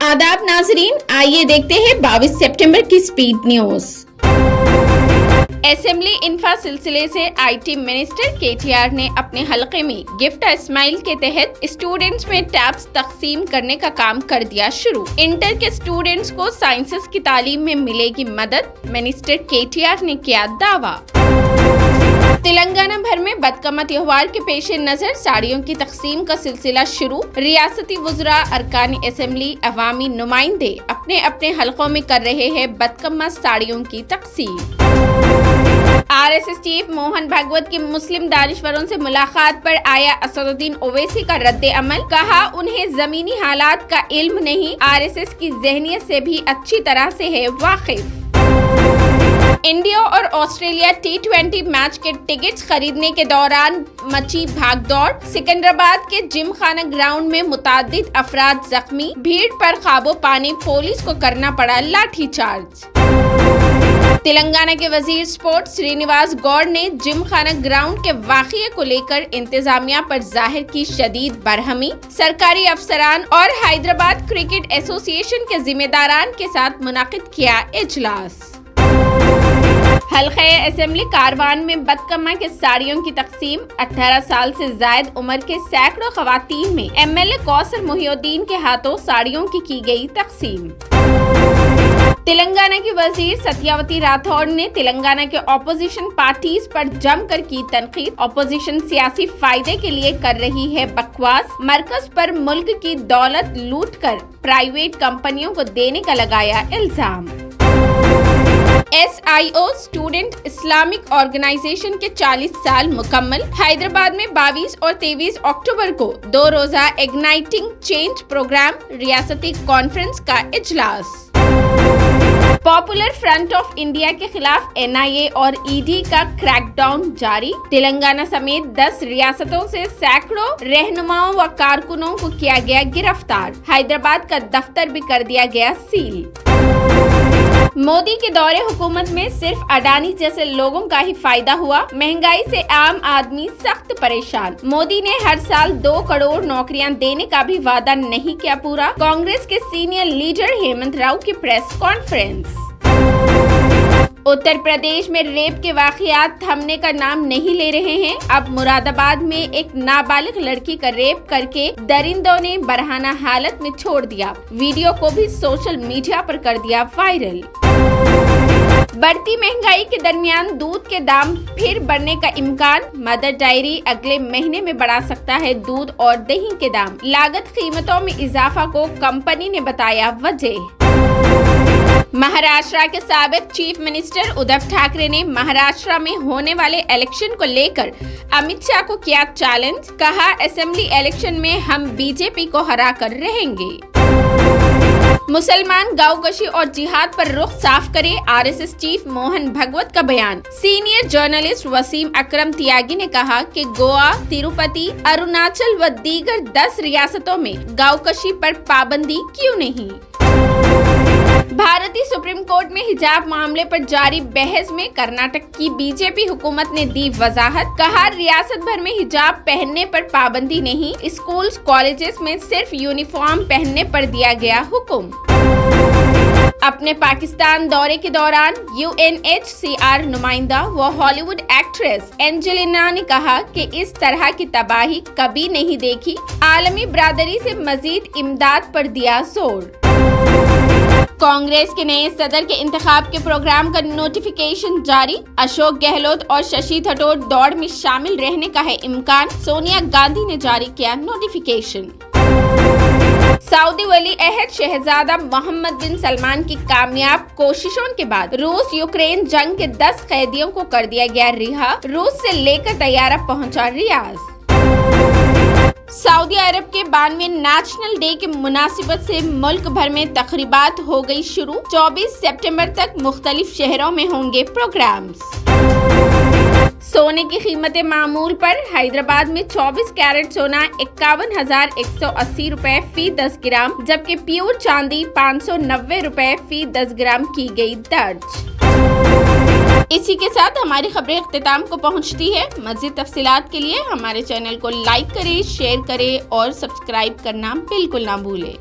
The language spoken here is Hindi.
आदाब नाजरीन, आइए देखते हैं 22 सितंबर की स्पीड न्यूज। असेंबली इंफा सिलसिले से आईटी मिनिस्टर केटीआर ने अपने हलके में गिफ्ट स्माइल के तहत स्टूडेंट्स में टैब्स तकसीम करने का काम कर दिया शुरू। इंटर के स्टूडेंट्स को साइंसेस की तालीम में मिलेगी मदद, मिनिस्टर केटीआर ने किया दावा। तेलंगाना भर में बदकमा त्योहार के पेश नजर साड़ियों की तकसीम का सिलसिला शुरू। रियासती वुज़रा, अरकान असेंबली, अवामी नुमाइंदे अपने अपने हलकों में कर रहे हैं बदकमा साड़ियों की तकसीम। आरएसएस चीफ मोहन भागवत की मुस्लिम दानिश्वरों से मुलाकात पर आया असदुद्दीन ओवैसी का रद्द अमल। कहा, उन्हें जमीनी हालात का इल्म नहीं, आरएसएस की ज़हनियत से भी अच्छी तरह से है वाकिफ। इंडिया और ऑस्ट्रेलिया T20 मैच के टिकट्स खरीदने के दौरान मची भागदौड़। सिकंदराबाद के जिमखाना ग्राउंड में मुतादिद अफराद जख्मी। भीड़ पर काबू पाने पुलिस को करना पड़ा लाठीचार्ज। तेलंगाना के वजीर स्पोर्ट्स श्रीनिवास गौड़ ने जिमखाना ग्राउंड के वाक़ये को लेकर इंतजामिया पर जाहिर की शदीद बरहमी। सरकारी अफसरान और हैदराबाद क्रिकेट एसोसिएशन के जिम्मेदारान के साथ मुनाकिद किया इजलास। हल्के असेंबली कारवान में बदकमा के साड़ियों की तकसीम। 18 साल से जायद उम्र के सैकड़ों खवातीन में एमएलए कौसर मोहिउद्दीन के हाथों साड़ियों की गई तकसीम। तेलंगाना की वजीर सत्यावती राठौड़ ने तेलंगाना के ऑपोजिशन पार्टीज पर जमकर की तनकीद। ऑपोजिशन सियासी फायदे के लिए कर रही है बकवास। मरकज पर मुल्क की दौलत लूटकर प्राइवेट कंपनियों को देने का लगाया इल्जाम। SIO स्टूडेंट इस्लामिक ऑर्गेनाइजेशन के 40 साल मुकम्मल। हैदराबाद में 22 और 23 अक्टूबर को 2 रोजा इग्नाइटिंग चेंज प्रोग्राम रियासती कॉन्फ्रेंस का इजलास। पॉपुलर फ्रंट ऑफ इंडिया के खिलाफ NIA और ED का क्रैकडाउन जारी। तेलंगाना समेत 10 रियासतों से सैकड़ों रहनुमाओं व कारकुनों को किया गया गिरफ्तार। हैदराबाद का दफ्तर भी कर दिया गया सील। मोदी के दौरे हुकूमत में सिर्फ अडानी जैसे लोगों का ही फायदा हुआ। महंगाई से आम आदमी सख्त परेशान। मोदी ने हर साल 2 करोड़ नौकरियां देने का भी वादा नहीं किया पूरा। कांग्रेस के सीनियर लीडर हेमंत राव की प्रेस कॉन्फ्रेंस। उत्तर प्रदेश में रेप के वाकयात थमने का नाम नहीं ले रहे हैं। अब मुरादाबाद में एक नाबालिग लड़की का रेप करके दरिंदों ने बरहाना हालत में छोड़ दिया। वीडियो को भी सोशल मीडिया पर कर दिया वायरल। बढ़ती महंगाई के दरमियान दूध के दाम फिर बढ़ने का इम्कान। मदर डायरी अगले महीने में बढ़ा सकता है दूध और दही के दाम। लागत कीमतों में इजाफा को कंपनी ने बताया वजह। महाराष्ट्र के साबिक चीफ मिनिस्टर उद्धव ठाकरे ने महाराष्ट्र में होने वाले इलेक्शन को लेकर अमित शाह को किया चैलेंज। कहा, असेंबली इलेक्शन में हम बीजेपी को हरा कर रहेंगे। मुसलमान गांवकशी और जिहाद पर रुख साफ करे, आरएसएस चीफ मोहन भागवत का बयान। सीनियर जर्नलिस्ट वसीम अकरम त्यागी ने कहा कि गोवा, तिरुपति, अरुणाचल व दीगर 10 रियासतों में गांवकशी पर पाबंदी क्यों नहीं। भारतीय सुप्रीम कोर्ट में हिजाब मामले पर जारी बहस में कर्नाटक की बीजेपी हुकूमत ने दी वजाहत। कहा, रियासत भर में हिजाब पहनने पर पाबंदी नहीं, स्कूल्स कॉलेजेस में सिर्फ यूनिफॉर्म पहनने पर दिया गया हुक्म। अपने पाकिस्तान दौरे के दौरान UNHCR नुमाइंदा व हॉलीवुड एक्ट्रेस एंजेलिना ने कहा कि इस तरह की तबाही कभी नहीं देखी। आलमी बरादरी से मजीद इमदाद पर दिया जोर। कांग्रेस के नए सदर के इंतखाब के प्रोग्राम का नोटिफिकेशन जारी। अशोक गहलोत और शशि थरूर दौड़ में शामिल रहने का है इम्कान। सोनिया गांधी ने जारी किया नोटिफिकेशन। सऊदी वली अहद शहजादा मोहम्मद बिन सलमान की कामयाब कोशिशों के बाद रूस यूक्रेन जंग के 10 कैदियों को कर दिया गया रिहा। रूस से लेकर तैयारा पहुंचा रियाज। सऊदी अरब के 92वें नेशनल डे के मुनासिबत से मुल्क भर में तकरीबात हो गई शुरू। 24 सितंबर तक मुख्तलिफ शहरों में होंगे प्रोग्राम्स। सोने की कीमतें मामूल पर। हैदराबाद में 24 कैरेट सोना 51,180 रुपए फी 10 ग्राम, जबकि प्योर चांदी 590 रुपए फी 10 ग्राम की गई दर्ज। इसी के साथ हमारी खबरें इख्तिताम को पहुंचती है। मज़ीद तफसीलात के लिए हमारे चैनल को लाइक करें, शेयर करें और सब्सक्राइब करना बिल्कुल ना भूलें।